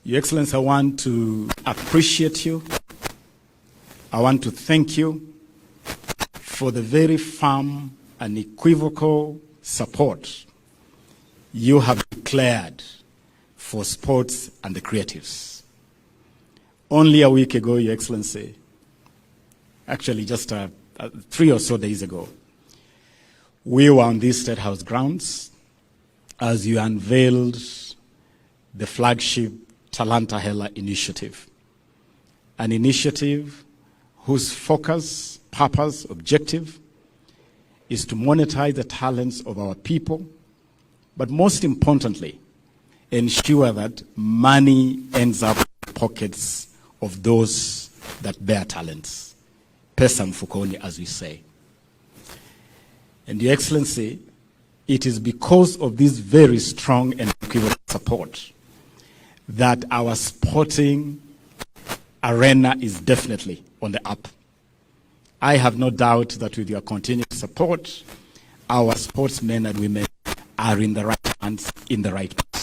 Your Excellency, I want to appreciate you. I want to thank you for the very firm and equivocal support you have declared for sports and the creatives. Only a week ago, Your Excellency, actually just 3 or so days ago, we were on these State House grounds as you unveiled the flagship Talanta Hela initiative, an initiative whose focus, purpose, objective is to monetize the talents of our people, but most importantly, ensure that money ends up in the pockets of those that bear talents. Pesa mfukoni, as we say. And Your Excellency, it is because of this very strong and equivocal support that our sporting arena is definitely on the up. I have no doubt that with your continued support, our sportsmen and women are in the right hands, in the right place.